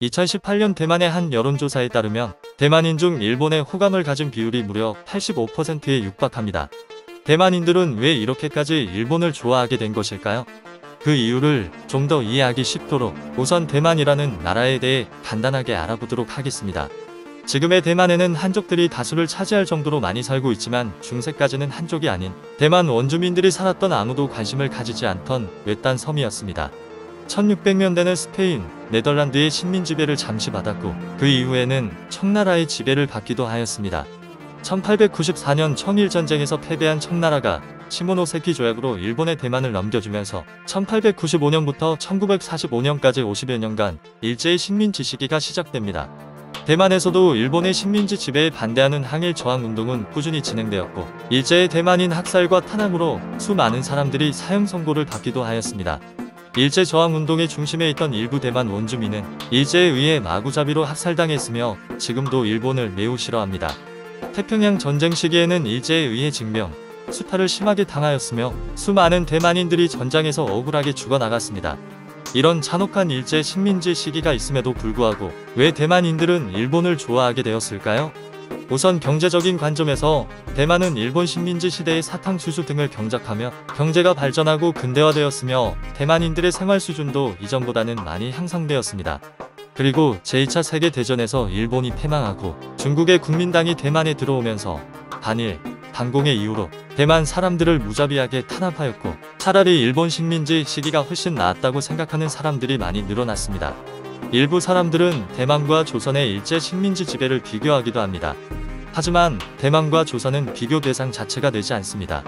2018년 대만의 한 여론조사에 따르면 대만인 중 일본에 호감을 가진 비율이 무려 85%에 육박합니다. 대만인들은 왜 이렇게까지 일본을 좋아하게 된 것일까요? 그 이유를 좀 더 이해하기 쉽도록 우선 대만이라는 나라에 대해 간단하게 알아보도록 하겠습니다. 지금의 대만에는 한족들이 다수를 차지할 정도로 많이 살고 있지만 중세까지는 한족이 아닌 대만 원주민들이 살았던 아무도 관심을 가지지 않던 외딴 섬이었습니다. 1600년대는 스페인, 네덜란드의 식민 지배를 잠시 받았고 그 이후에는 청나라의 지배를 받기도 하였습니다. 1894년 청일전쟁에서 패배한 청나라가 시모노세키 조약으로 일본의 대만을 넘겨주면서 1895년부터 1945년까지 50여 년간 일제의 식민지 시기가 시작됩니다. 대만에서도 일본의 식민지 지배에 반대하는 항일 저항운동은 꾸준히 진행되었고 일제의 대만인 학살과 탄압으로 수많은 사람들이 사형 선고를 받기도 하였습니다. 일제 저항운동의 중심에 있던 일부 대만 원주민은 일제에 의해 마구잡이로 학살당했으며 지금도 일본을 매우 싫어합니다. 태평양 전쟁 시기에는 일제에 의해 징병, 수탈을 심하게 당하였으며 수많은 대만인들이 전장에서 억울하게 죽어나갔습니다. 이런 잔혹한 일제 식민지 시기가 있음에도 불구하고 왜 대만인들은 일본을 좋아하게 되었을까요? 우선 경제적인 관점에서 대만은 일본 식민지 시대의 사탕수수 등을 경작하며 경제가 발전하고 근대화되었으며 대만인들의 생활 수준도 이전보다는 많이 향상되었습니다. 그리고 제2차 세계대전에서 일본이 패망하고 중국의 국민당이 대만에 들어오면서 반일, 반공의 이유로 대만 사람들을 무자비하게 탄압하였고 차라리 일본 식민지 시기가 훨씬 나았다고 생각하는 사람들이 많이 늘어났습니다. 일부 사람들은 대만과 조선의 일제 식민지 지배를 비교하기도 합니다. 하지만 대만과 조선은 비교 대상 자체가 되지 않습니다.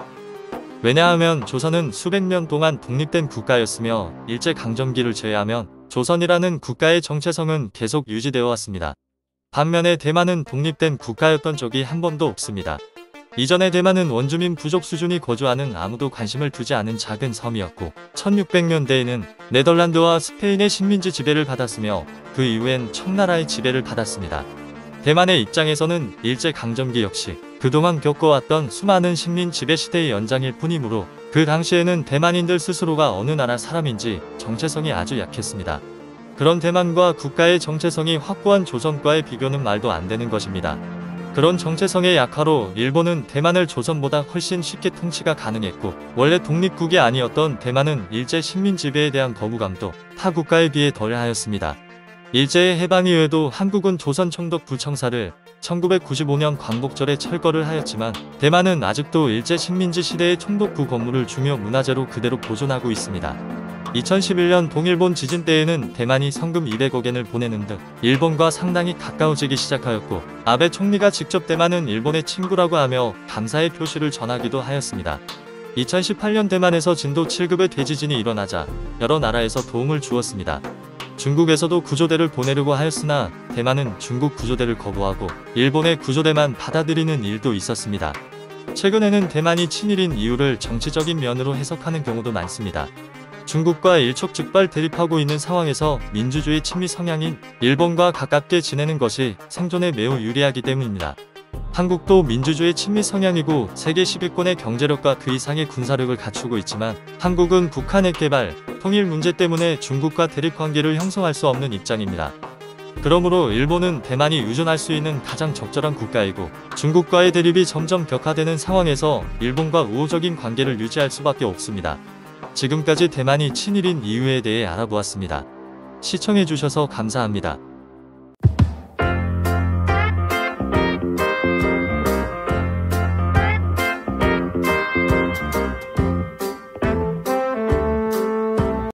왜냐하면 조선은 수백 년 동안 독립된 국가였으며 일제강점기를 제외하면 조선이라는 국가의 정체성은 계속 유지되어 왔습니다. 반면에 대만은 독립된 국가였던 적이 한 번도 없습니다. 이전에 대만은 원주민 부족 수준이 거주하는 아무도 관심을 두지 않은 작은 섬이었고 1600년대에는 네덜란드와 스페인의 식민지 지배를 받았으며 그 이후엔 청나라의 지배를 받았습니다. 대만의 입장에서는 일제강점기 역시 그동안 겪어왔던 수많은 식민 지배 시대의 연장일 뿐이므로 그 당시에는 대만인들 스스로가 어느 나라 사람인지 정체성이 아주 약했습니다. 그런 대만과 국가의 정체성이 확고한 조선과의 비교는 말도 안 되는 것입니다. 그런 정체성의 약화로 일본은 대만을 조선보다 훨씬 쉽게 통치가 가능했고 원래 독립국이 아니었던 대만은 일제 식민 지배에 대한 거부감도 타 국가에 비해 덜하였습니다. 일제의 해방 이후에도 한국은 조선 총독 부청사를 1995년 광복절에 철거를 하였지만 대만은 아직도 일제 식민지 시대의 총독부 건물을 중요 문화재로 그대로 보존하고 있습니다. 2011년 동일본 지진 때에는 대만이 성금 200억엔을 보내는 등 일본과 상당히 가까워지기 시작하였고 아베 총리가 직접 대만은 일본의 친구라고 하며 감사의 표시를 전하기도 하였습니다. 2018년 대만에서 진도 7급의 대지진이 일어나자 여러 나라에서 도움을 주었습니다. 중국에서도 구조대를 보내려고 하였으나 대만은 중국 구조대를 거부하고 일본의 구조대만 받아들이는 일도 있었습니다. 최근에는 대만이 친일인 이유를 정치적인 면으로 해석하는 경우도 많습니다. 중국과 일촉즉발 대립하고 있는 상황에서 민주주의 친미 성향인 일본과 가깝게 지내는 것이 생존에 매우 유리하기 때문입니다. 한국도 민주주의 친미 성향이고 세계 10위권의 경제력과 그 이상의 군사력을 갖추고 있지만 한국은 북한 핵 개발, 통일 문제 때문에 중국과 대립관계를 형성할 수 없는 입장입니다. 그러므로 일본은 대만이 의존할 수 있는 가장 적절한 국가이고 중국과의 대립이 점점 격화되는 상황에서 일본과 우호적인 관계를 유지할 수밖에 없습니다. 지금까지 대만이 친일인 이유에 대해 알아보았습니다. 시청해주셔서 감사합니다.